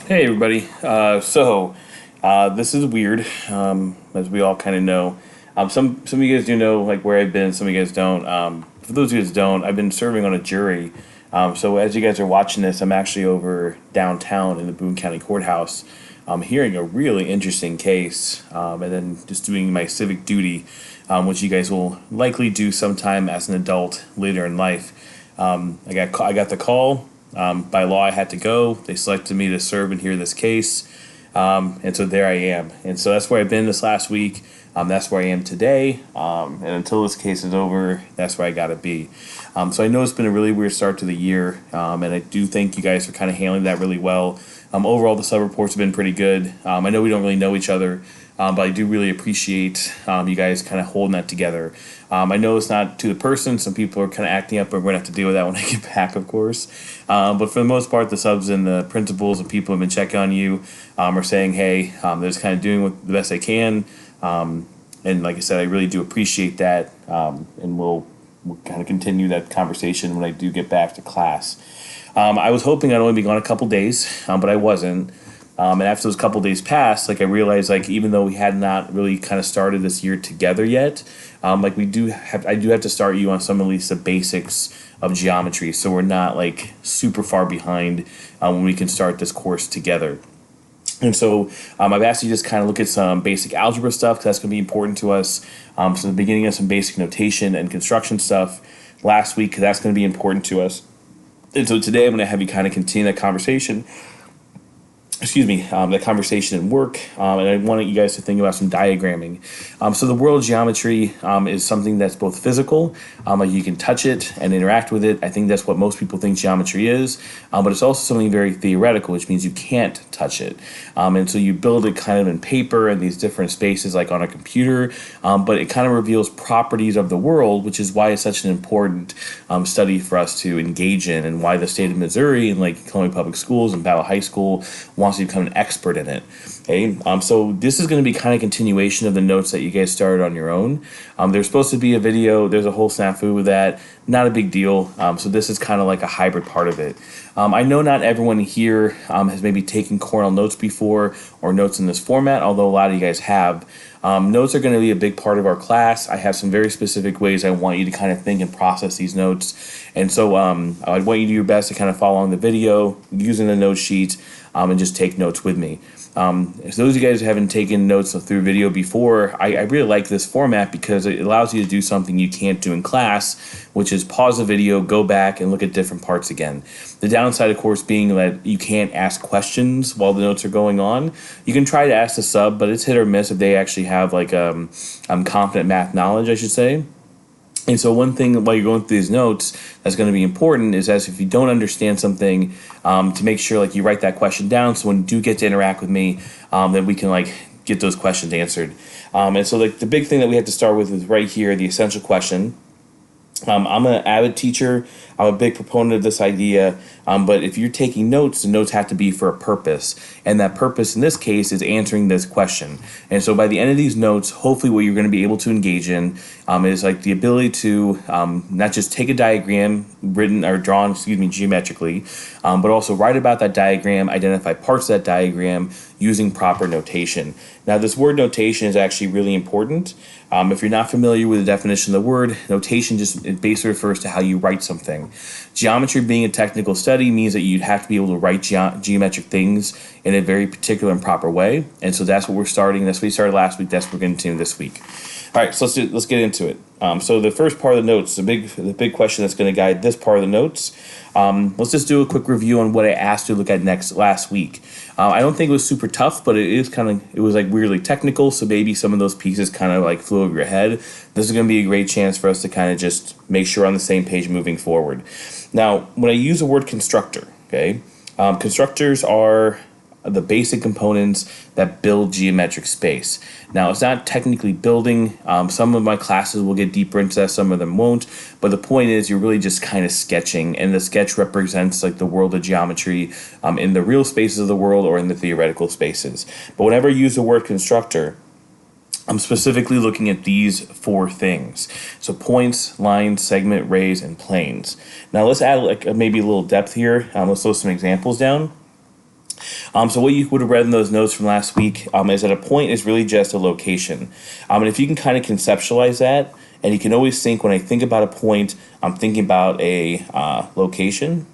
Hey everybody. This is weird, as we all kind of know. Some of you guys do know like where I've been. Some of you guys don't. For those of you guys who don't, I've been serving on a jury. So as you guys are watching this, I'm actually over downtown in the Boone County Courthouse, hearing a really interesting case, and then just doing my civic duty, which you guys will likely do sometime as an adult later in life. I got the call. By law, I had to go. They selected me to serve and hear this case. And so there I am. And so that's where I've been this last week. That's where I am today. And until this case is over, that's where I got to be. So I know it's been a really weird start to the year. And I do think you guys are kind of handling that really well. Overall, the sub reports have been pretty good. I know we don't really know each other. But I do really appreciate you guys kind of holding that together. I know it's not to the person. Some people are kind of acting up, but we're going to have to deal with that when I get back, of course. But for the most part, the subs and the principals and people have been checking on you, are saying, hey, they're just kind of doing the best they can. And like I said, I really do appreciate that. And we'll kind of continue that conversation when I do get back to class. I was hoping I'd only be gone a couple days, but I wasn't. And after those couple days passed, like I realized, like even though we had not really kind of started this year together yet, like I do have to start you on some at least the basics of geometry, so we're not like super far behind when we can start this course together. And so I've asked you to just kind of look at some basic algebra stuff because that's going to be important to us. So the beginning of some basic notation and construction stuff last week because that's going to be important to us. And so today I'm going to have you kind of continue that conversation. That conversation and work, and I wanted you guys to think about some diagramming. So the world of geometry is something that's both physical, like you can touch it and interact with it. I think that's what most people think geometry is, but it's also something very theoretical, which means you can't touch it. And so you build it kind of in paper in these different spaces, like on a computer, but it kind of reveals properties of the world, which is why it's such an important study for us to engage in, and why the state of Missouri and like Columbia Public Schools and Battle High School wants to become an expert in it. Okay, so this is going to be kind of continuation of the notes that you guys started on your own. There's supposed to be a video. There's a whole snafu with that. Not a big deal. So this is kind of like a hybrid part of it. I know not everyone here has maybe taken Cornell notes before or notes in this format, although a lot of you guys have. Notes are going to be a big part of our class. I have some very specific ways I want you to kind of think and process these notes. And so I want you to do your best to kind of follow along the video using the note sheet and just take notes with me. So those of you guys who haven't taken notes through video before, I really like this format because it allows you to do something you can't do in class, which is pause the video, go back, and look at different parts again. The downside, of course, being that you can't ask questions while the notes are going on. You can try to ask the sub, but it's hit or miss if they actually have like confident math knowledge, I should say. And so one thing while you're going through these notes that's going to be important is as if you don't understand something, to make sure like you write that question down so when you do get to interact with me, then we can like get those questions answered. And so like the big thing that we have to start with is right here, the essential question. I'm an avid teacher. I'm a big proponent of this idea, but if you're taking notes, the notes have to be for a purpose, and that purpose in this case is answering this question. And so by the end of these notes, hopefully what you're going to be able to engage in is like the ability to not just take a diagram written or drawn, geometrically, but also write about that diagram, identify parts of that diagram using proper notation. Now, this word notation is actually really important. If you're not familiar with the definition of the word, notation it basically refers to how you write something. Geometry being a technical study means that you'd have to be able to write geometric things in a very particular and proper way. And so that's what we're starting. That's what we started last week. That's what we're going to continue this week. All right, so let's get into it. So the first part of the notes, the big question that's going to guide this part of the notes. Let's just do a quick review on what I asked you to look at last week. I don't think it was super tough, but it was like weirdly technical, so maybe some of those pieces kind of like flew over your head. This is going to be a great chance for us to kind of just make sure we're on the same page moving forward. Now, when I use the word constructor, okay, constructors are the basic components that build geometric space. Now, it's not technically building. Some of my classes will get deeper into that, some of them won't. But the point is you're really just kind of sketching, and the sketch represents like the world of geometry in the real spaces of the world or in the theoretical spaces. But whenever I use the word constructor, I'm specifically looking at these four things. So points, lines, segment, rays, and planes. Now let's add like maybe a little depth here. Let's throw some examples down. So what you would have read in those notes from last week is that a point is really just a location. And if you can kind of conceptualize that, and you can always think, when I think about a point, I'm thinking about a location.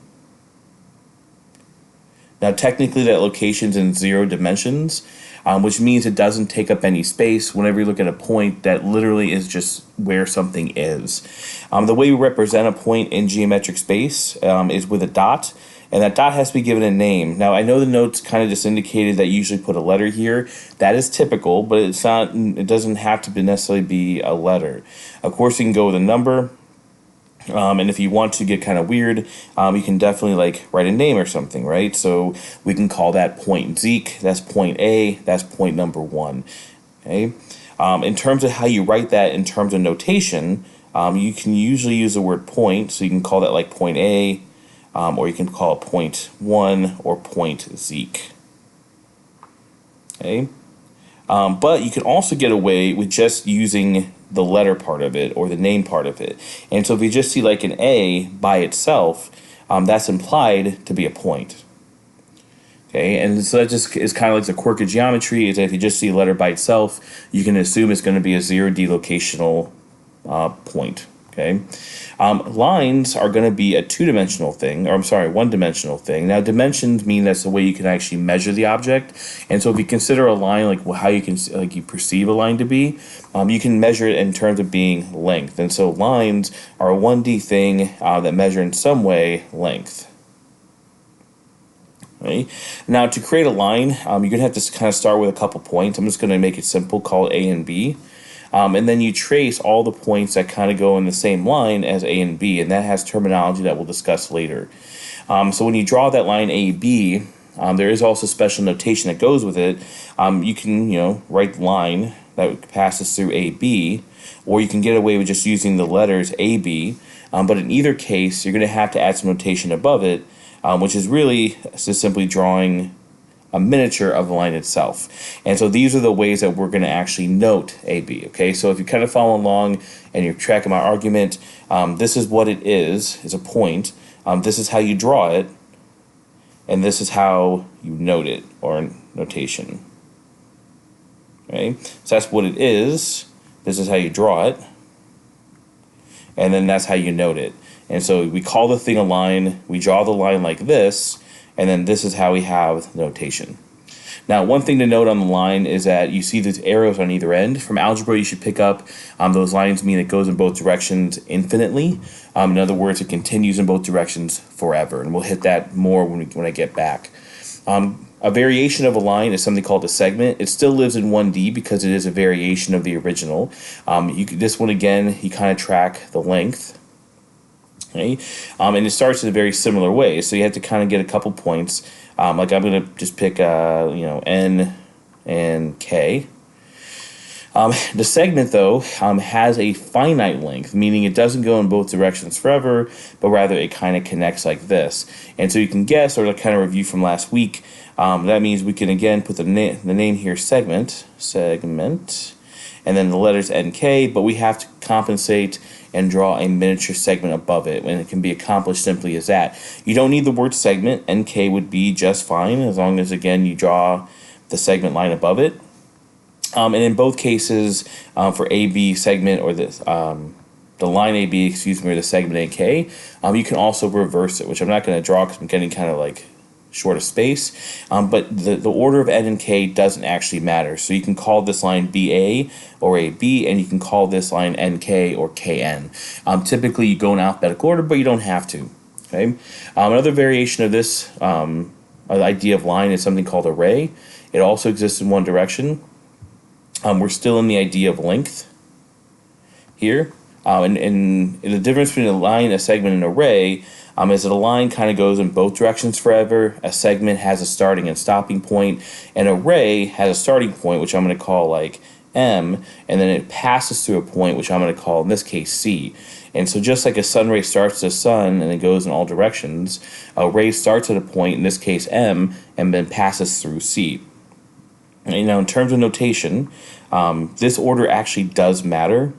Now, technically, that location's in 0 dimensions, which means it doesn't take up any space. Whenever you look at a point, that literally is just where something is. The way we represent a point in geometric space is with a dot, and that dot has to be given a name. Now, I know the notes kind of just indicated that you usually put a letter here. That is typical, but it's not. It doesn't have to necessarily be a letter. Of course, you can go with a number. And if you want to get kind of weird, you can definitely like write a name or something, right? So we can call that point Zeke. That's point A. That's point number 1. Okay. In terms of how you write that in terms of notation, you can usually use the word point. So you can call that like point A, or you can call it point 1 or point Zeke. Okay. But you can also get away with just using the letter part of it or the name part of it. And so if you just see like an A by itself, that's implied to be a point. Okay, and so that just is kind of like the quirk of geometry, is that if you just see a letter by itself, you can assume it's going to be a 0D locational point. Okay, lines are going to be a 2-dimensional thing, or I'm sorry, 1-dimensional thing. Now, dimensions mean that's the way you can actually measure the object. And so if you consider a line like how you can like you perceive a line to be, you can measure it in terms of being length. And so lines are a 1D thing that measure in some way length. Right? Now, to create a line, you're going to have to kind of start with a couple points. I'm just going to make it simple, call it A and B. And then you trace all the points that kind of go in the same line as A and B, and that has terminology that we'll discuss later. So when you draw that line AB, there is also special notation that goes with it. You can, write the line that passes through AB, or you can get away with just using the letters AB. But in either case, you're going to have to add some notation above it, which is really just simply drawing a miniature of the line itself. And so these are the ways that we're going to actually note AB. Okay, so if you kind of follow along and you're tracking my argument, this is what it is a point. This is how you draw it, and this is how you note it, or notation. Okay, so that's what it is. This is how you draw it, and then that's how you note it. And so we call the thing a line, we draw the line like this, and then this is how we have notation. Now, one thing to note on the line is that you see these arrows on either end. From algebra, you should pick up those lines mean it goes in both directions infinitely. In other words, it continues in both directions forever. And we'll hit that more when I get back. A variation of a line is something called a segment. It still lives in 1D because it is a variation of the original. This one, again, you kind of track the length. Okay? And it starts in a very similar way. So you have to kind of get a couple points. Like I'm going to just pick, N and K. The segment, though, has a finite length, meaning it doesn't go in both directions forever, but rather it kind of connects like this. And so you can guess, or to kind of review from last week, that means we can, again, put the name here, segment, and then the letters NK, but we have to compensate and draw a miniature segment above it, and it can be accomplished simply as that. You don't need the word segment. NK would be just fine, as long as, again, you draw the segment line above it. And in both cases, for AB segment or the line AB, or the segment NK, you can also reverse it, which I'm not going to draw because I'm getting kind of like short of space. But the order of N and K doesn't actually matter. So you can call this line BA or AB, and you can call this line NK or KN. Typically, you go in alphabetical order, but you don't have to. Okay. Another variation of this idea of line is something called array. It also exists in one direction. We're still in the idea of length here. And the difference between a line, a segment, and an array is that a line kind of goes in both directions forever. A segment has a starting and stopping point. An array has a starting point, which I'm going to call like M, and then it passes through a point, which I'm going to call, in this case, C. And so just like a sun ray starts at the sun and it goes in all directions, a ray starts at a point, in this case M, and then passes through C. And now in terms of notation, this order actually does matter.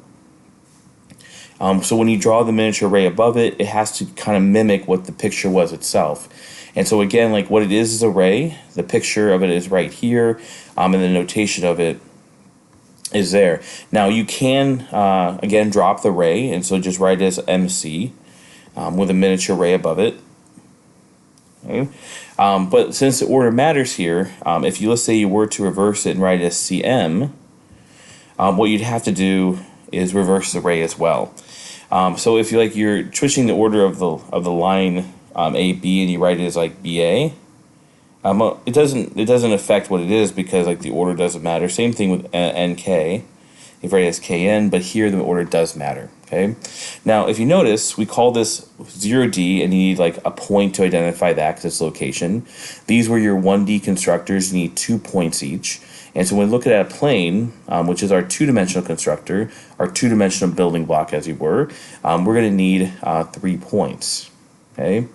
So when you draw the miniature array above it, it has to kind of mimic what the picture was itself. And so again, like what it is a ray. The picture of it is right here, and the notation of it is there. Now you can, again, drop the ray, and so just write it as MC with a miniature ray above it. Okay. But since the order matters here, if you, let's say you were to reverse it and write it as CM, what you'd have to do is reverse the ray as well. So if you're switching the order of the line AB and you write it as like BA, it doesn't affect what it is because like the order doesn't matter. Same thing with NK. If you write it as KN, but here the order does matter. Okay. Now, if you notice, we call this 0D, and you need like a point to identify that because it's location. These were your 1D constructors. You need 2 points each. And so when we look at a plane, which is our two-dimensional constructor, our two-dimensional building block, as you were, we're going to need 3 points. Okay.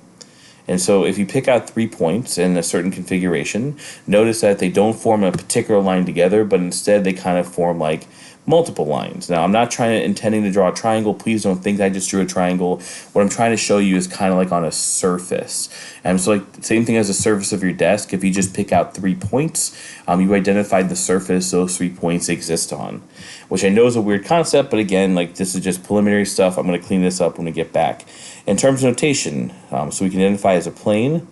And so if you pick out 3 points in a certain configuration, notice that they don't form a particular line together, but instead they kind of form like multiple lines. Now, I'm not intending to draw a triangle. Please don't think I just drew a triangle. What I'm trying to show you is kind of like on a surface. And so like same thing as the surface of your desk. If you just pick out 3 points, you identified the surface those 3 points exist on, which I know is a weird concept, but again, like this is just preliminary stuff. I'm going to clean this up when we get back. In terms of notation, so we can identify as a plane,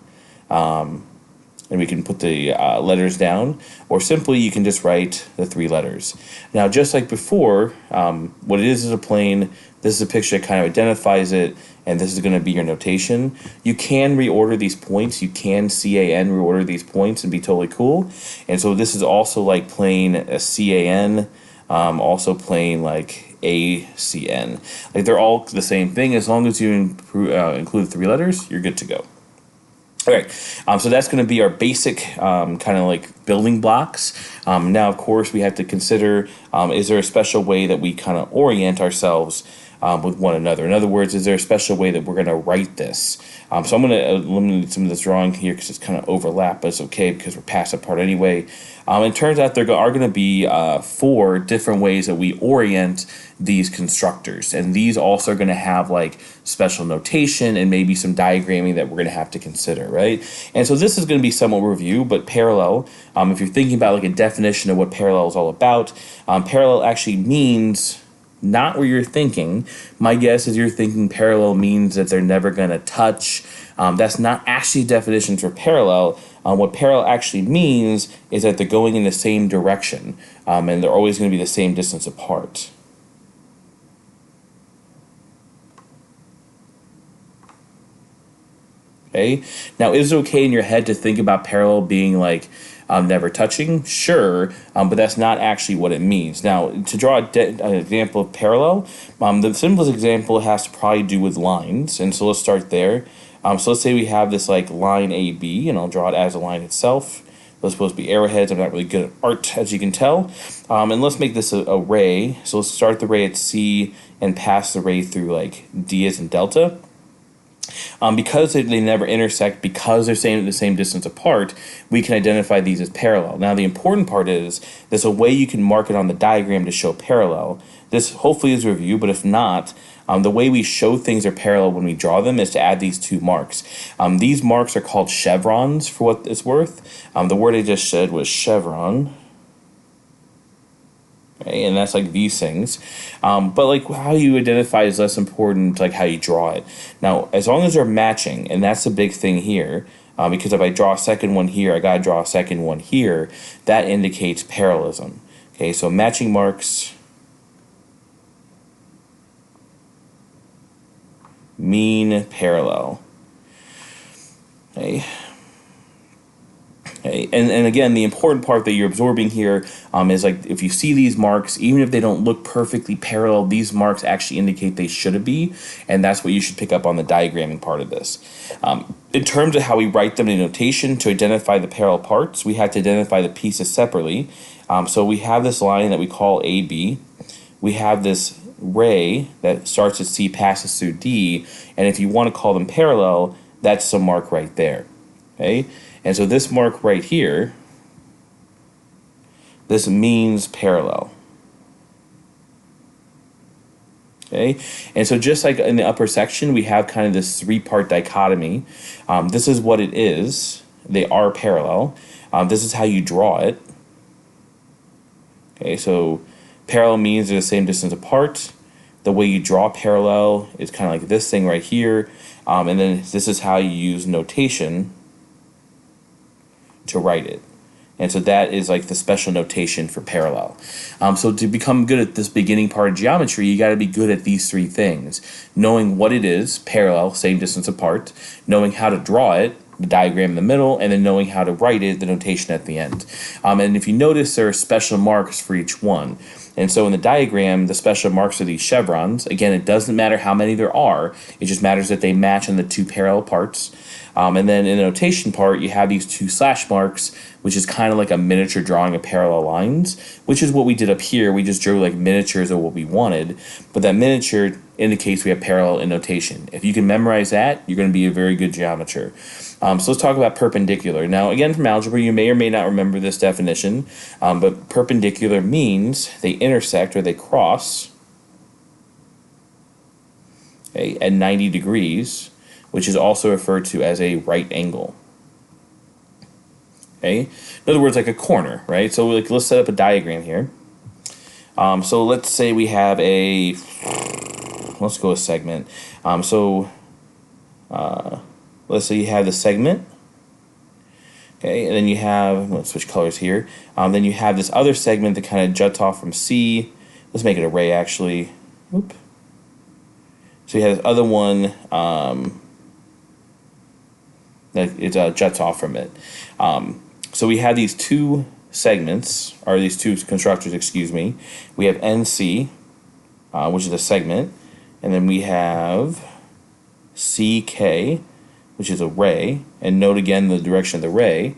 and we can put the letters down, or simply you can just write the 3 letters. Now, just like before, what it is a plane. This is a picture that kind of identifies it, and this is going to be your notation. You can reorder these points. You can CAN reorder these points and be totally cool. And so this is also like plane a CAN, also plane like ACN. Like they're all the same thing. As long as you include 3 letters, you're good to go. Okay, so that's going to be our basic kind of like building blocks. Now, of course, we have to consider, is there a special way that we kind of orient ourselves with one another? In other words, is there a special way that we're going to write this? So I'm going to eliminate some of this drawing here because it's kind of overlap, but it's okay because we're past that part anyway. It turns out there are going to be 4 different ways that we orient these constructors, and these also are going to have like special notation and maybe some diagramming that we're going to have to consider, right? And so this is going to be somewhat review, but parallel, if you're thinking about like a definition of what parallel is all about, parallel actually means not where you're thinking. My guess is you're thinking parallel means that they're never going to touch. That's not actually definitions for parallel. What parallel actually means is that they're going in the same direction, and they're always going to be the same distance apart. Okay. Now, is it okay in your head to think about parallel being like never touching? Sure, but that's not actually what it means. Now, to draw an example of parallel, the simplest example has to probably do with lines, and so let's start there. So let's say we have this like line AB, and I'll draw it as a line itself. Those are supposed to be arrowheads. I'm not really good at art, as you can tell. And let's make this a ray. So let's start the ray at C and pass the ray through like D as in delta. Because they never intersect, because they're the same distance apart, we can identify these as parallel. Now, the important part is there's a way you can mark it on the diagram to show parallel. This hopefully is a review, but if not, the way we show things are parallel when we draw them is to add these 2 marks. These marks are called chevrons for what it's worth. The word I just said was chevron. Okay, and that's like these things, but like how you identify is less important, like how you draw it. Now, as long as they're matching, and that's the big thing here, because if I draw a second one here, I gotta draw a second one here, that indicates parallelism. Okay, so matching marks mean parallel. Okay. Okay. And again, the important part that you're absorbing here is like if you see these marks, even if they don't look perfectly parallel, these marks actually indicate they should be, and that's what you should pick up on the diagramming part of this. In terms of how we write them in notation to identify the parallel parts, we have to identify the pieces separately. So we have this line that we call AB. We have this ray that starts at C, passes through D, and if you want to call them parallel, that's the mark right there. Okay? And so this mark right here, this means parallel. Okay, and so just like in the upper section, we have kind of this three-part dichotomy. This is what it is. They are parallel. This is how you draw it. Okay, so parallel means they're the same distance apart. The way you draw parallel is kind of like this thing right here. And then this is how you use notation to write it. And so that is like the special notation for parallel. So to become good at this beginning part of geometry, you got to be good at these three things. Knowing what it is, parallel, same distance apart. Knowing how to draw it, the diagram in the middle, and then knowing how to write it, the notation at the end. And if you notice, there are special marks for each one. And so in the diagram, the special marks are these chevrons. Again, it doesn't matter how many there are. It just matters that they match on the two parallel parts. And then in the notation part, you have these two slash marks, which is kind of like a miniature drawing of parallel lines, which is what we did up here. We just drew like miniatures of what we wanted, but that miniature indicates we have parallel in notation. If you can memorize that, you're going to be a very good geometer. So let's talk about perpendicular. Now, again, from algebra, you may or may not remember this definition, but perpendicular means they intersect or they cross, okay, at 90 degrees, which is also referred to as a right angle. Okay, in other words, like a corner, right? So like, let's set up a diagram here. So let's say we have let's go a segment. Let's say you have the segment. Okay, and then you have, let's switch colors here. Then you have this other segment that kind of juts off from C. Let's make it a ray, actually. Oop. So you have this other one that it juts off from it. So we have these two segments, or these two constructors, excuse me. We have NC, which is a segment, and then we have CK, which is a ray, and note again the direction of the ray.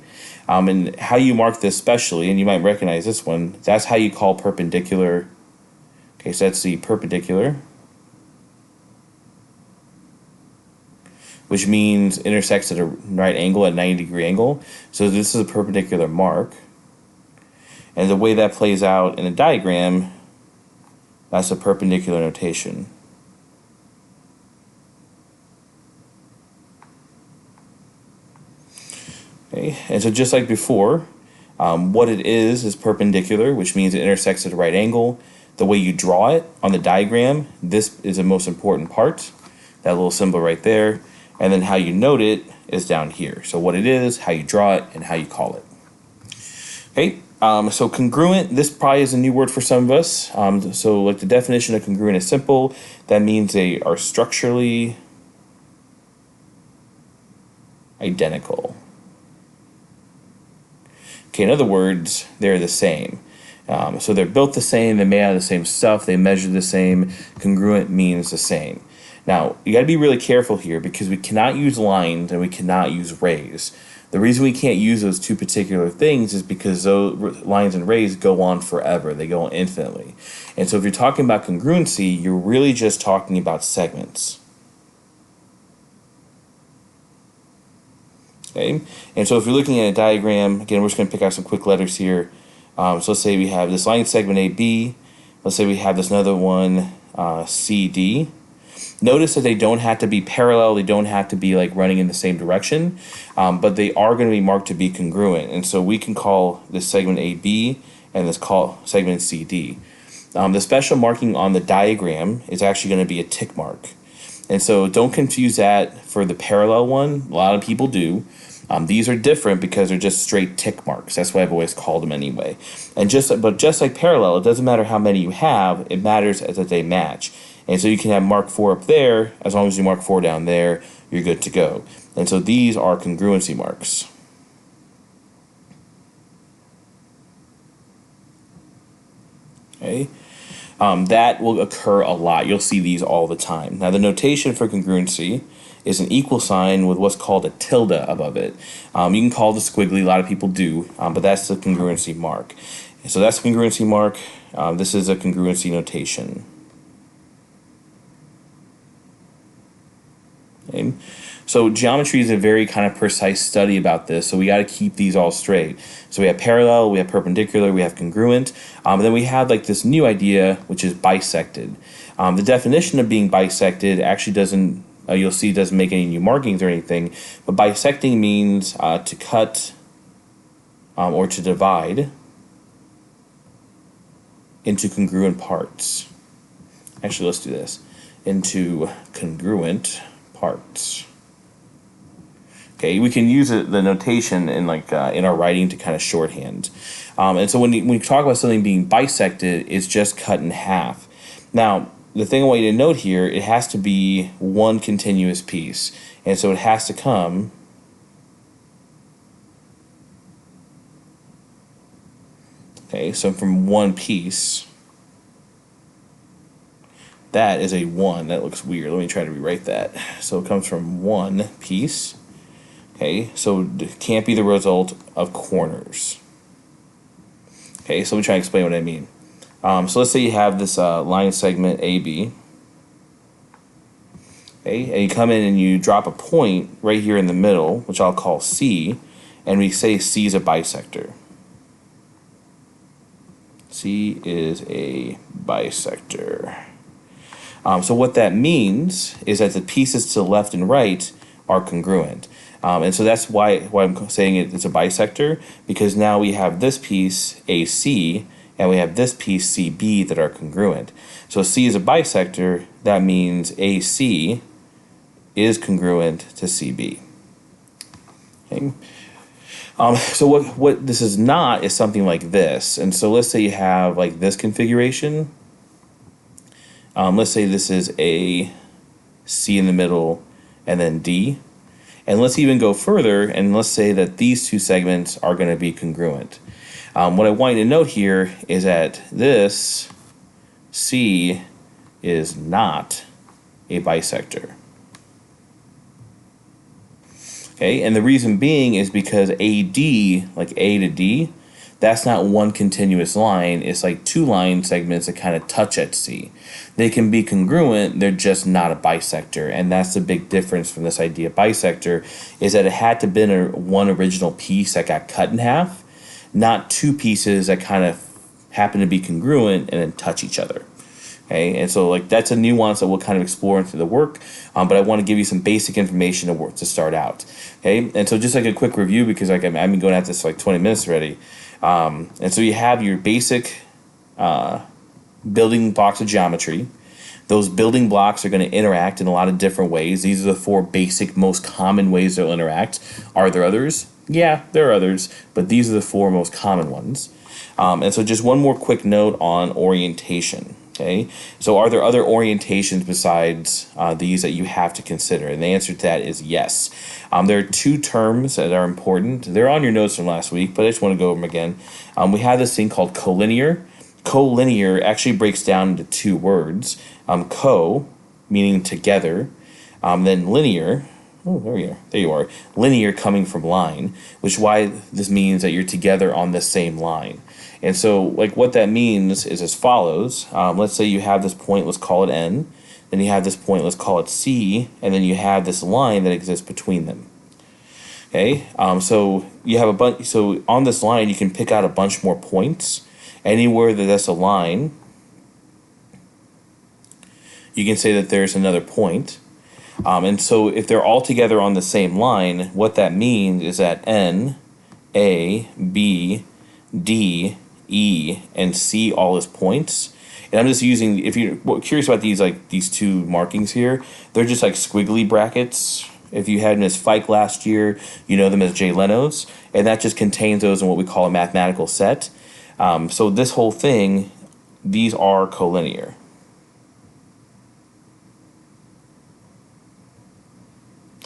And how you mark this specially, and you might recognize this one, that's how you call perpendicular. Okay, so that's the perpendicular, which means intersects at a right angle, at 90-degree angle. So this is a perpendicular mark. And the way that plays out in a diagram, that's a perpendicular notation. Okay, and so just like before, what it is perpendicular, which means it intersects at a right angle. The way you draw it on the diagram, this is the most important part, that little symbol right there. And then how you note it is down here. So what it is, how you draw it, and how you call it. Okay, so congruent, this probably is a new word for some of us. So like the definition of congruent is simple. That means they are structurally identical. Okay, in other words, they're the same. So they're built the same, they're made out of the same stuff, they measure the same. Congruent means the same. Now, you got to be really careful here because we cannot use lines and we cannot use rays. The reason we can't use those two particular things is because those lines and rays go on forever. They go on infinitely. And so if you're talking about congruency, you're really just talking about segments. Okay? And so if you're looking at a diagram, again, we're just going to pick out some quick letters here. So let's say we have this line segment AB. Let's say we have this another one, CD. Notice that they don't have to be parallel, they don't have to be like running in the same direction, but they are going to be marked to be congruent. And so we can call this segment AB and this call segment CD. The special marking on the diagram is actually going to be a tick mark. And so don't confuse that for the parallel one. A lot of people do. These are different because they're just straight tick marks. That's why I've always called them anyway. And just like parallel, it doesn't matter how many you have, it matters that they match. And so you can have mark 4 up there, as long as you mark 4 down there, you're good to go. And so these are congruency marks. Okay, that will occur a lot. You'll see these all the time. Now the notation for congruency is an equal sign with what's called a tilde above it. You can call it a squiggly, a lot of people do, but that's the congruency mark. So that's the congruency mark. This is a congruency notation. Okay. So geometry is a very kind of precise study about this, so we got to keep these all straight. So we have parallel, we have perpendicular, we have congruent, and then we have like this new idea, which is bisected. The definition of being bisected actually doesn't, you'll see, doesn't make any new markings or anything, but bisecting means to cut or to divide into congruent parts. Actually, let's do this. Into congruent parts. Okay, we can use the notation in in our writing to kind of shorthand. And so when we talk about something being bisected, it's just cut in half. Now, the thing I want you to note here, it has to be one continuous piece. And so it has to come so from one piece. That is a 1. That looks weird. Let me try to rewrite that. So it comes from one piece. Okay, so it can't be the result of corners. Okay, so let me try to explain what I mean. So let's say you have this line segment AB. Okay, and you come in and you drop a point right here in the middle, which I'll call C, and we say C is a bisector. C is a bisector. So what that means is that the pieces to the left and right are congruent. And so that's why I'm saying it's a bisector, because now we have this piece, AC, and we have this piece, CB, that are congruent. So C is a bisector, that means AC is congruent to CB. Okay. So what this is not is something like this. And so let's say you have like this configuration. Let's say this is a C in the middle and then D. And let's even go further, and let's say that these two segments are going to be congruent. What I want you to note here is that this C is not a bisector. Okay, and the reason being is because AD, like A to D, that's not one continuous line. It's like two line segments that kind of touch at C. They can be congruent, they're just not a bisector. And that's the big difference from this idea of bisector, is that it had to been one original piece that got cut in half, not two pieces that kind of happen to be congruent and then touch each other. Okay, and so like that's a nuance that we'll kind of explore into the work, but I want to give you some basic information to start out. Okay, and so just like a quick review, because like I've been going at this for like 20 minutes already. And so you have your basic building blocks of geometry. Those building blocks are going to interact in a lot of different ways. These are the four basic, most common ways they'll interact. Are there others? Yeah, there are others, but these are the four most common ones. And so just one more quick note on orientation. Okay, so are there other orientations besides these that you have to consider? And the answer to that is yes. There are two terms that are important. They're on your notes from last week, but I just want to go over them again. We have this thing called collinear. Collinear actually breaks down into two words. Co, meaning together, then linear. Oh, there you are. Linear coming from line, which is why this means that you're together on the same line. And so, like, what that means is as follows. Let's say you have this point, let's call it N. Then you have this point, let's call it C. And then you have this line that exists between them. Okay, so you have a bunch. So on this line, you can pick out a bunch more points. Anywhere that that's a line, you can say that there's another point. And so if they're all together on the same line, what that means is that N, A, B, D, E, and C all as points. And I'm just using, if you're curious about these, like these two markings here, they're just like squiggly brackets. If you had Ms. Fike last year, you know them as Jay Leno's, and that just contains those in what we call a mathematical set. So this whole thing, these are collinear.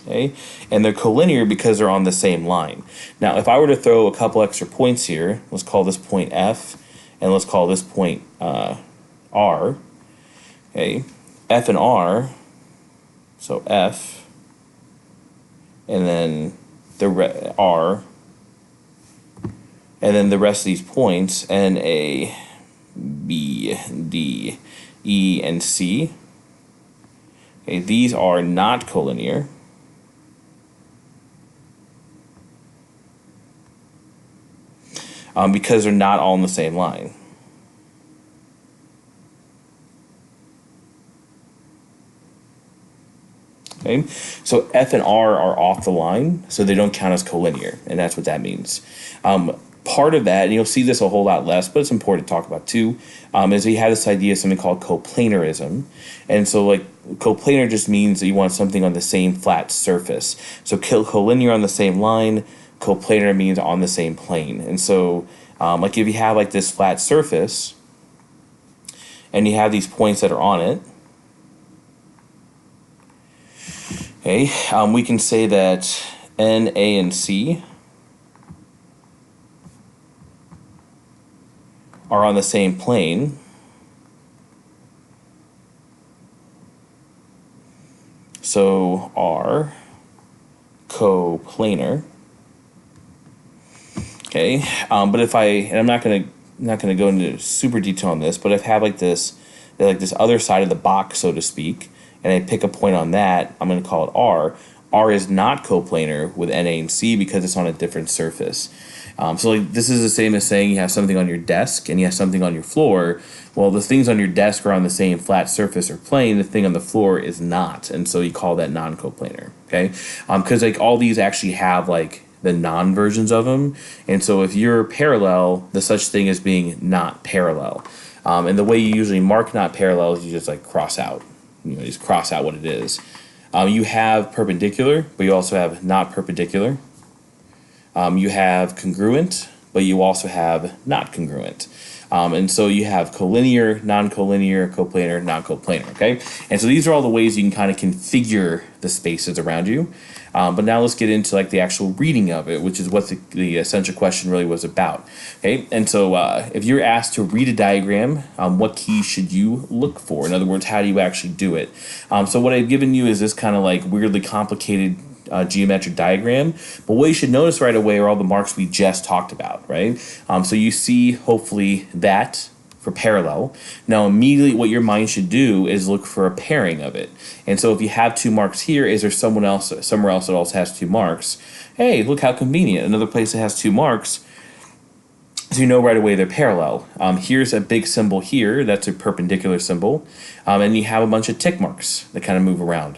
Okay, and they're collinear because they're on the same line. Now, if I were to throw a couple extra points here, let's call this point F, and let's call this point R. Okay, F and R, so F, and then the R, and then the rest of these points, N, A, B, D, E, and C. Okay, these are not collinear. Because they're not all on the same line. Okay? So F and R are off the line, so they don't count as collinear, and that's what that means. Part of that, and you'll see this a whole lot less, but it's important to talk about too, is we have this idea of something called coplanarism. And so like coplanar just means that you want something on the same flat surface. So collinear on the same line, coplanar means on the same plane. And so like if you have like this flat surface and you have these points that are on it, okay, we can say that N, A, and C are on the same plane. So are coplanar. Okay, but if and I'm not gonna go into super detail on this, but if I have like this other side of the box, so to speak, and I pick a point on that, I'm gonna call it R. R is not coplanar with NA and C because it's on a different surface. So like this is the same as saying you have something on your desk and you have something on your floor. Well, the things on your desk are on the same flat surface or plane. The thing on the floor is not, and so you call that non-coplanar. Okay, because like all these actually have like the non-versions of them, and so if you're parallel, the such thing as being not parallel. And the way you usually mark not parallel is you just like cross out. You know, just cross out what it is. You have perpendicular, but you also have not perpendicular. You have congruent, but you also have not congruent. And so you have collinear, non-collinear, coplanar, non-coplanar, okay? And so these are all the ways you can kind of configure the spaces around you. But now let's get into like the actual reading of it, which is what the essential question really was about, okay? And so if you're asked to read a diagram, what keys should you look for? In other words, how do you actually do it? So what I've given you is this kind of like weirdly complicated geometric diagram, but what you should notice right away are all the marks we just talked about, right? So you see hopefully that for parallel. Now immediately what your mind should do is look for a pairing of it. And so if you have 2 marks here, is there somewhere else that also has 2 marks? Hey, look how convenient. Another place that has 2 marks, so you know right away they're parallel. Here's a big symbol here, that's a perpendicular symbol, and you have a bunch of tick marks that kind of move around.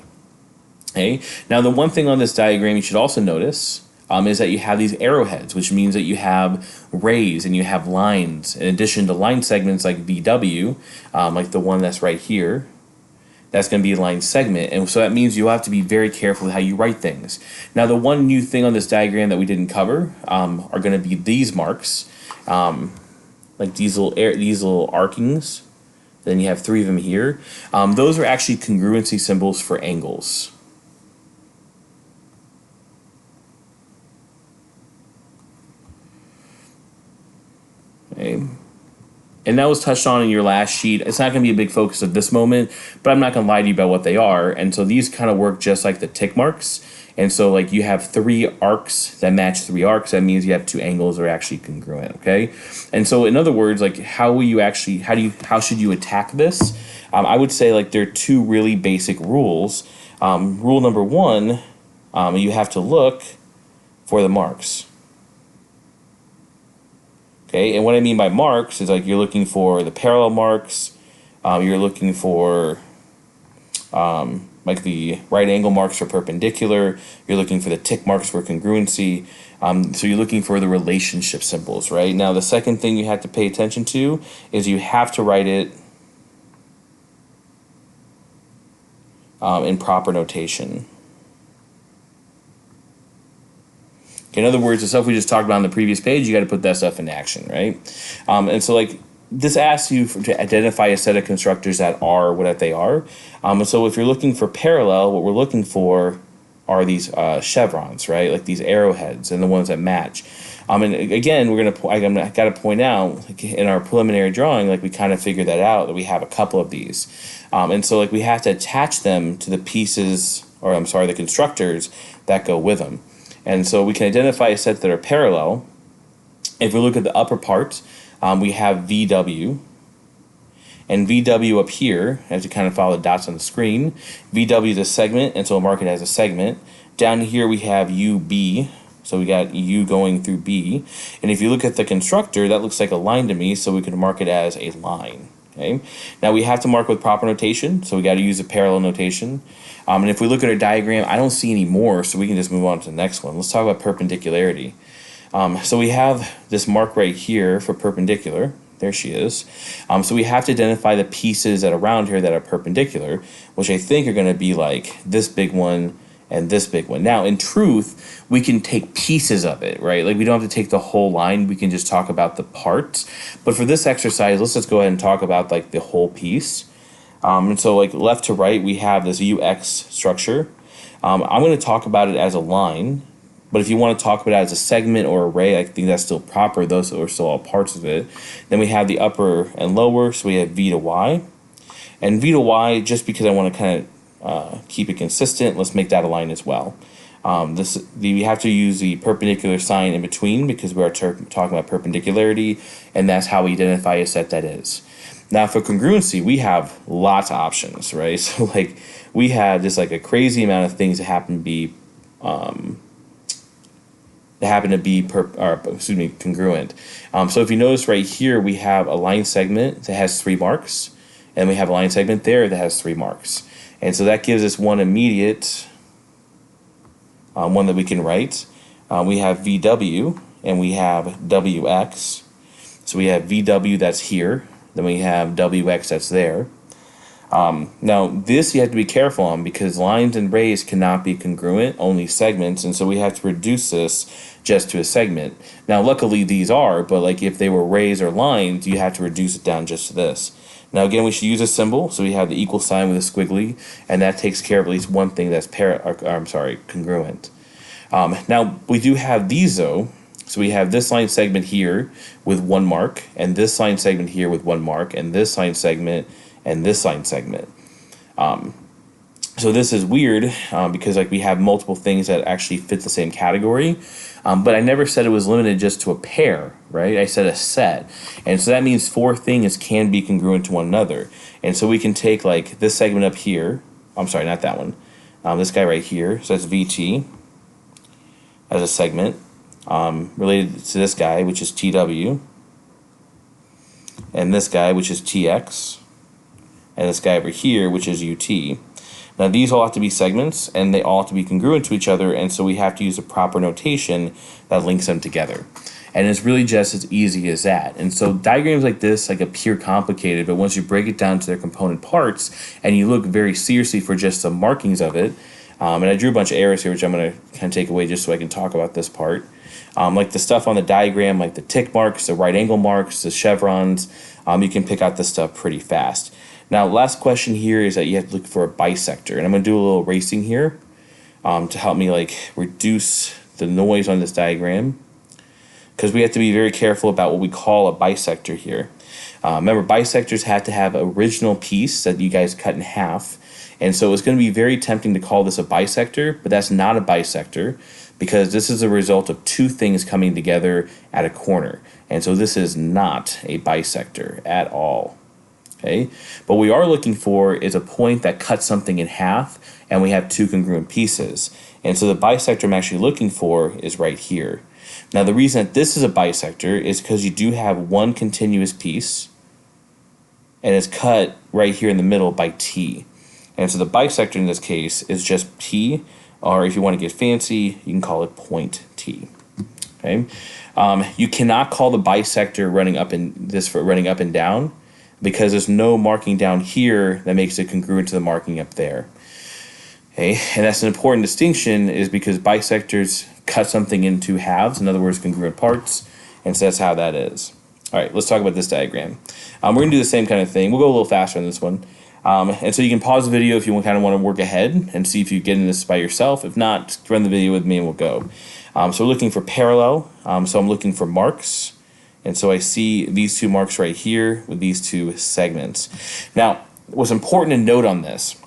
Okay. Now the one thing on this diagram you should also notice is that you have these arrowheads, which means that you have rays and you have lines. In addition to line segments like VW, like the one that's right here, that's going to be a line segment. And so that means you have to be very careful with how you write things. Now the one new thing on this diagram that we didn't cover are going to be these marks, like these little arcings. Then you have 3 of them here. Those are actually congruency symbols for angles. Okay. And that was touched on in your last sheet. It's not going to be a big focus at this moment, but I'm not going to lie to you about what they are. And so these kind of work just like the tick marks. And so like you have 3 arcs that match 3 arcs. That means you have 2 angles that are actually congruent. Okay. And so in other words, like how should you attack this? I would say like there are 2 really basic rules. Rule number 1, you have to look for the marks. Okay, and what I mean by marks is like you're looking for the parallel marks, you're looking for like the right angle marks for perpendicular, you're looking for the tick marks for congruency, so you're looking for the relationship symbols, right? Now the second thing you have to pay attention to is you have to write it in proper notation. In other words, the stuff we just talked about on the previous page, you got to put that stuff into action, right? And so like this asks you to identify a set of constructors that are what they are. And so if you're looking for parallel, what we're looking for are these chevrons, right? Like these arrowheads and the ones that match. And again, I got to point out like in our preliminary drawing, like we kind of figured that out, that we have a couple of these. And so like we have to attach them to the pieces, or I'm sorry, the constructors that go with them. And so we can identify a set that are parallel. If we look at the upper part, we have VW. And VW up here, as you kind of follow the dots on the screen, VW is a segment, and so we'll mark it as a segment. Down here we have UB, so we got U going through B. And if you look at the constructor, that looks like a line to me, so we can mark it as a line. Okay. Now we have to mark with proper notation, so we got to use a parallel notation. And if we look at our diagram, I don't see any more, so we can just move on to the next one. Let's talk about perpendicularity. So we have this mark right here for perpendicular. There she is. So we have to identify the pieces that are around here that are perpendicular, which I think are going to be like this big one and this big one. Now, in truth, we can take pieces of it, right? Like we don't have to take the whole line. We can just talk about the parts. But for this exercise, let's just go ahead and talk about like the whole piece. And so like left to right, we have this UX structure. I'm going to talk about it as a line. But if you want to talk about it as a segment or array, I think that's still proper. Those are still all parts of it. Then we have the upper and lower. So we have V to Y. And V to Y, just because I want to kind of keep it consistent, let's make that a line as well. We have to use the perpendicular sign in between because we are talking about perpendicularity, and that's how we identify a set that is. Now for congruency, we have lots of options, right? So like we have just like a crazy amount of things that happen to be congruent. So if you notice right here, we have a line segment that has 3 marks, and we have a line segment there that has 3 marks. And so that gives us one immediate one that we can write. We have VW, and we have WX. So we have VW that's here, then we have WX that's there. Now this you have to be careful on because lines and rays cannot be congruent, only segments, and so we have to reduce this just to a segment. Now luckily these are, but like if they were rays or lines, you have to reduce it down just to this. Now again, we should use a symbol, so we have the equal sign with a squiggly, and that takes care of at least one thing that's congruent. Now we do have these though. So we have this line segment here with 1 mark, and this line segment here with 1 mark, and this line segment and this line segment. So this is weird because like we have multiple things that actually fit the same category, but I never said it was limited just to a pair, right? I said a set, and so that means 4 things can be congruent to one another. And so we can take like this segment up here. I'm sorry, not that one. This guy right here. So that's VT as a segment related to this guy, which is TW, and this guy, which is TX, and this guy over here, which is UT. Now these all have to be segments, and they all have to be congruent to each other, and so we have to use a proper notation that links them together. And it's really just as easy as that. And so diagrams like this like appear complicated, but once you break it down to their component parts, and you look very seriously for just the markings of it, and I drew a bunch of arrows here, which I'm going to kind of take away just so I can talk about this part. Like the stuff on the diagram, like the tick marks, the right angle marks, the chevrons, you can pick out this stuff pretty fast. Now, last question here is that you have to look for a bisector, and I'm going to do a little erasing here to help me like reduce the noise on this diagram, because we have to be very careful about what we call a bisector here. Remember, bisectors have to have an original piece that you guys cut in half, and so it's going to be very tempting to call this a bisector, but that's not a bisector because this is a result of 2 things coming together at a corner, and so this is not a bisector at all. Okay, but what we are looking for is a point that cuts something in half, and we have 2 congruent pieces. And so the bisector I'm actually looking for is right here. Now the reason that this is a bisector is because you do have one continuous piece, and it's cut right here in the middle by T. And so the bisector in this case is just T, or if you want to get fancy, you can call it point T. Okay, you cannot call the bisector running up and down, because there's no marking down here that makes it congruent to the marking up there. Okay, and that's an important distinction is because bisectors cut something into halves, in other words, congruent parts, and so that's how that is. All right, let's talk about this diagram. We're going to do the same kind of thing. We'll go a little faster on this one. And so you can pause the video if you kind of want to work ahead and see if you get in this by yourself. If not, just run the video with me and we'll go. So we're looking for parallel. So I'm looking for marks. And so I see these 2 marks right here with these 2 segments. Now, what's important to note on this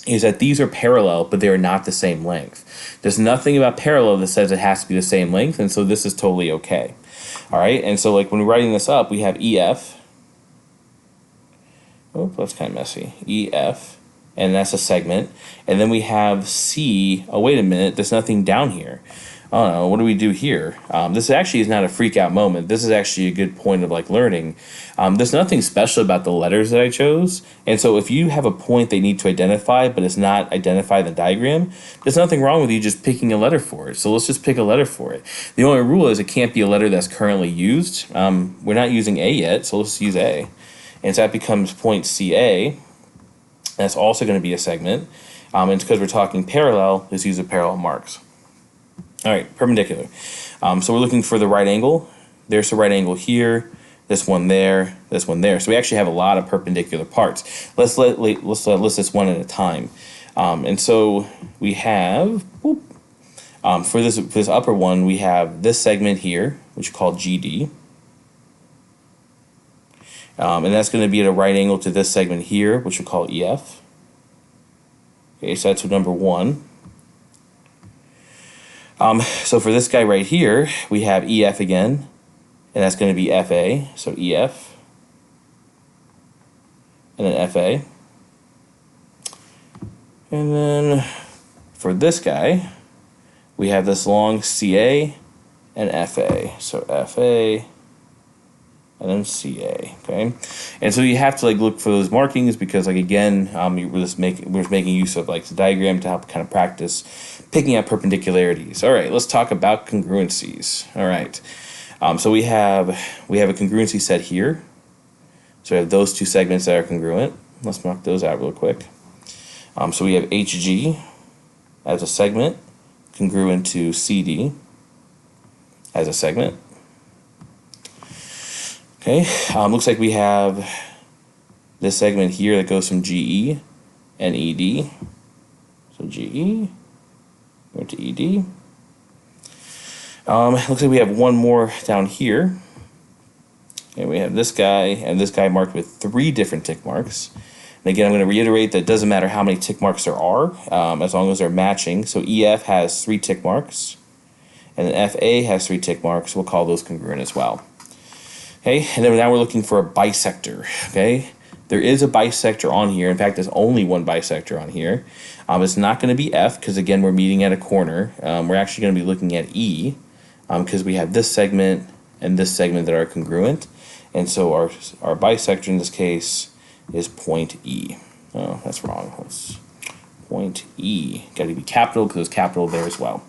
is that these are parallel, but they are not the same length. There's nothing about parallel that says it has to be the same length, and so this is totally okay. All right, and so like when we're writing this up, we have EF. Oh, that's kind of messy. EF, and that's a segment. And then we have C. Oh, wait a minute, there's nothing down here. oh no, what do we do here? This actually is not a freak out moment. This is actually a good point of like learning. There's nothing special about the letters that I chose. And so if you have a point they need to identify, but it's not identified in the diagram, there's nothing wrong with you just picking a letter for it. So let's just pick a letter for it. The only rule is it can't be a letter that's currently used. We're not using A yet, so let's use A. And so that becomes point CA. That's also going to be a segment. And because we're talking parallel, let's use the parallel marks. All right, perpendicular. So we're looking for the right angle. There's the right angle here. This one there. This one there. So we actually have a lot of perpendicular parts. Let's list this one at a time. And so we have for this upper one, we have this segment here, which we call GD. And that's going to be at a right angle to this segment here, which we'll call EF. Okay, so that's number one. So for this guy right here, we have EF again, and that's going to be FA, so EF, and then FA. And then for this guy, we have this long CA and FA, so FA, and then CA, okay? And so you have to like look for those markings because like again, we're making use of like the diagram to help kind of practice picking out perpendicularities. All right, let's talk about congruencies. All right, so we have a congruency set here. So we have those two segments that are congruent. Let's mark those out real quick. So we have HG as a segment congruent to CD as a segment. Okay, looks like we have this segment here that goes from GE and ED. So GE, go to ED. Looks like we have one more down here. And we have this guy and this guy marked with 3 different tick marks. And again, I'm going to reiterate that it doesn't matter how many tick marks there are, as long as they're matching. So EF has 3 tick marks, and then FA has 3 tick marks. We'll call those congruent as well. Okay, and then now we're looking for a bisector. Okay, there is a bisector on here. In fact, there's only one bisector on here. It's not going to be F because again we're meeting at a corner. We're actually going to be looking at E because we have this segment and this segment that are congruent, and so our bisector in this case is point E. Oh, that's wrong. That's point E. Got to be capital because it's capital there as well.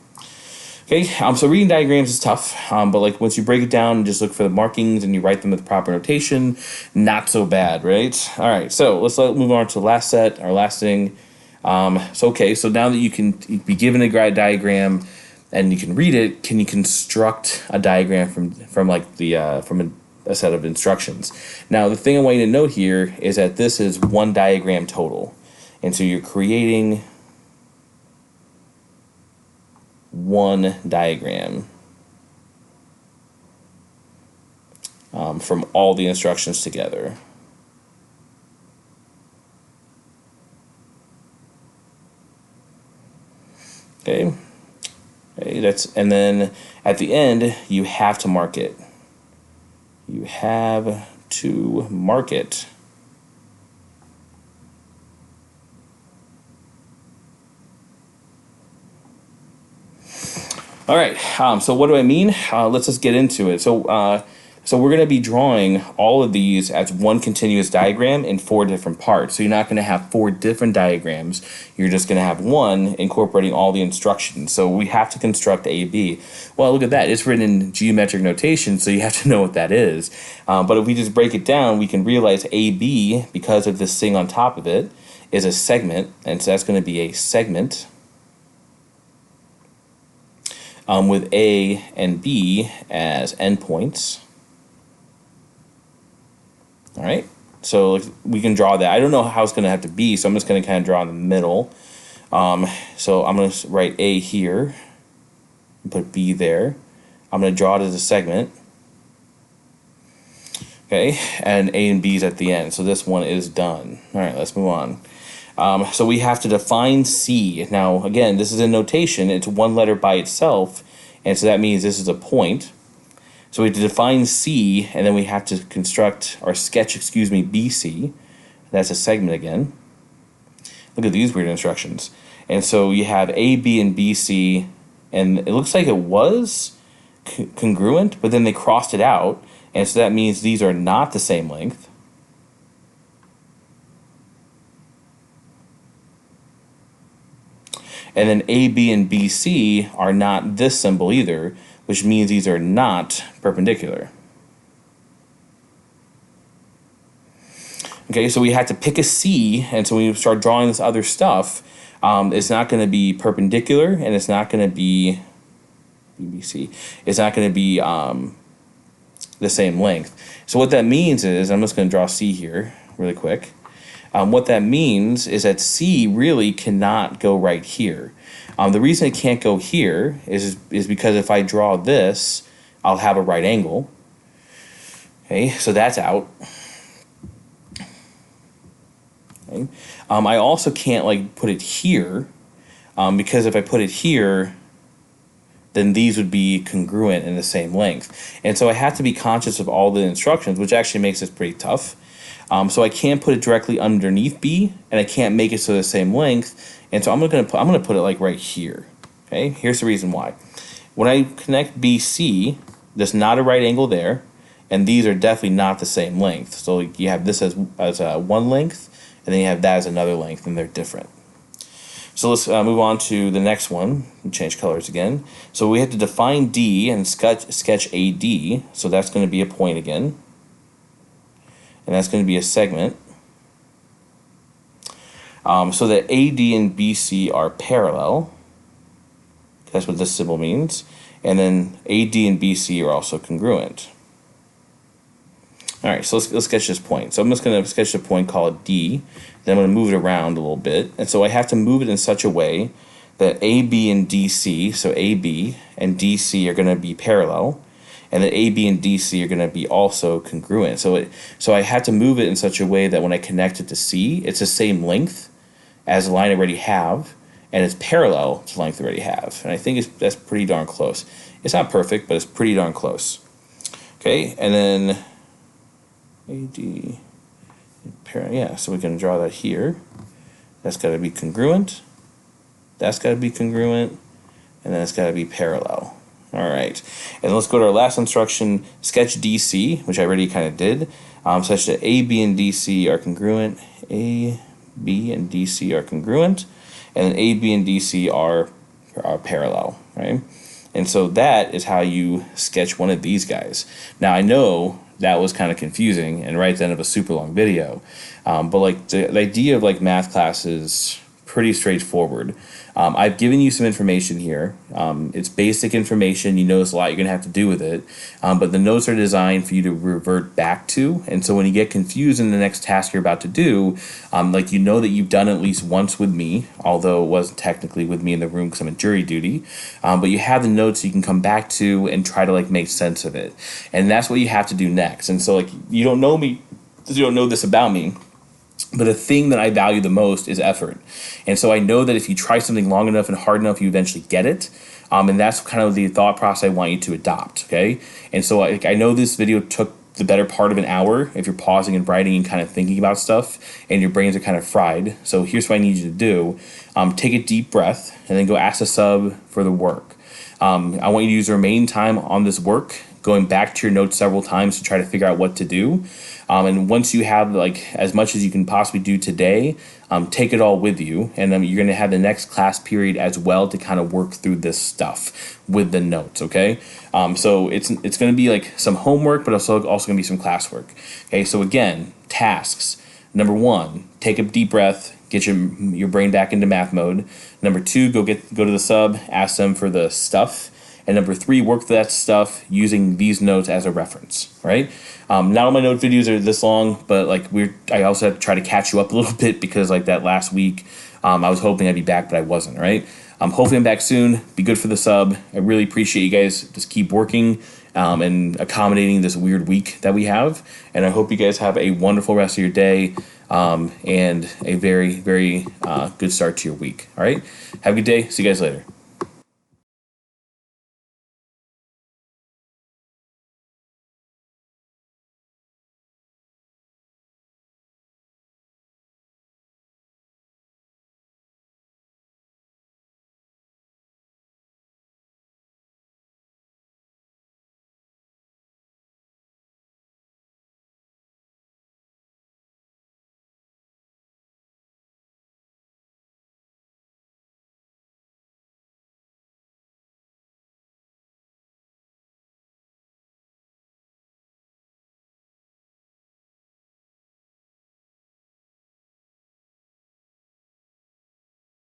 Okay, so reading diagrams is tough, but like once you break it down and just look for the markings and you write them with the proper notation, not so bad, right? All right, so let's move on to the last set, our last thing. So now that you can be given a diagram and you can read it, can you construct a diagram from a set of instructions? Now, the thing I want you to note here is that this is one diagram total, and so you're creating one diagram from all the instructions together. Okay, and then at the end you have to mark it. You have to mark it. All right, so what do I mean? Let's just get into it. So we're going to be drawing all of these as one continuous diagram in 4 different parts. So you're not going to have 4 different diagrams. You're just going to have one incorporating all the instructions. So we have to construct AB. Well, look at that. It's written in geometric notation, so you have to know what that is. But if we just break it down, we can realize AB, because of this thing on top of it, is a segment. And so that's going to be a segment with A and B as endpoints. All right, so we can draw that. I don't know how it's going to have to be, so I'm just going to kind of draw in the middle. So I'm going to write A here and put B there. I'm going to draw it as a segment. Okay, and A and B is at the end, so this one is done. All right, let's move on. So we have to define C. Now, again, this is a notation. It's one letter by itself, and so that means this is a point. So we have to define C, and then we have to construct or sketch, BC. That's a segment again. Look at these weird instructions. And so you have A, B, and BC and it looks like it was congruent, but then they crossed it out, and so that means these are not the same length. And then AB and BC are not this symbol either, which means these are not perpendicular. Okay, so we had to pick a C, and so when you start drawing this other stuff, it's not going to be perpendicular, and it's not going to be BBC. It's not going to be the same length. So what that means is, I'm just going to draw C here really quick. What that means is that C really cannot go right here. The reason it can't go here is because if I draw this, I'll have a right angle. Okay, so that's out. Okay. I also can't like put it here because if I put it here, then these would be congruent in the same length. And so I have to be conscious of all the instructions, which actually makes this pretty tough. So I can't put it directly underneath B, and I can't make it so the same length. And so I'm gonna put it like right here. Okay, here's the reason why. When I connect BC, there's not a right angle there, and these are definitely not the same length. So you have this as one length, and then you have that as another length, and they're different. So let's move on to the next one and change colors again. So we have to define D and sketch AD. So that's going to be a point again. And that's going to be a segment. So that AD and BC are parallel. That's what this symbol means. And then AD and BC are also congruent. All right, so let's sketch this point. So I'm just going to sketch a point called D. Then I'm going to move it around a little bit. And so I have to move it in such a way that AB and DC, so AB and DC are going to be parallel. And then AB and DC are going to be also congruent. So I have to move it in such a way that when I connect it to C, it's the same length as the line I already have, and it's parallel to the length I already have. And I think that's pretty darn close. It's not perfect, but it's pretty darn close. Okay, and then AD, yeah, so we can draw that here. That's got to be congruent. That's got to be congruent. And then it's got to be parallel. All right, and let's go to our last instruction, sketch DC, which I already kind of did, such that AB and DC are congruent, AB and DC are congruent, and then AB and DC are parallel, right? And so that is how you sketch one of these guys. Now I know that was kind of confusing and right at the end of a super long video, but like the idea of like math class is pretty straightforward. I've given you some information here. It's basic information. You notice a lot you're going to have to do with it. But the notes are designed for you to revert back to. And so when you get confused in the next task you're about to do, like you know that you've done at least once with me, although it wasn't technically with me in the room because I'm in jury duty. But you have the notes you can come back to and try to like make sense of it. And that's what you have to do next. And so like you don't know me, you don't know this about me. But the thing that I value the most is effort. And so I know that if you try something long enough and hard enough, you eventually get it. And that's kind of the thought process I want you to adopt, okay? And so I know this video took the better part of an hour if you're pausing and writing and kind of thinking about stuff and your brains are kind of fried. So here's what I need you to do. Take a deep breath and then go ask a sub for the work. I want you to use the remaining time on this work, going back to your notes several times to try to figure out what to do. And once you have like as much as you can possibly do today, take it all with you. And then you're going to have the next class period as well to kind of work through this stuff with the notes, okay? So it's going to be like some homework, but also going to be some classwork. Okay, so again, tasks. Number 1, take a deep breath, get your brain back into math mode. Number 2, go to the sub, ask them for the stuff. And number 3, work that stuff using these notes as a reference, right? Not all my note videos are this long, but like I also have to try to catch you up a little bit because like that last week, I was hoping I'd be back, but I wasn't, right? Hopefully I'm back soon. Be good for the sub. I really appreciate you guys. Just keep working and accommodating this weird week that we have. And I hope you guys have a wonderful rest of your day and a very, very good start to your week. All right? Have a good day. See you guys later.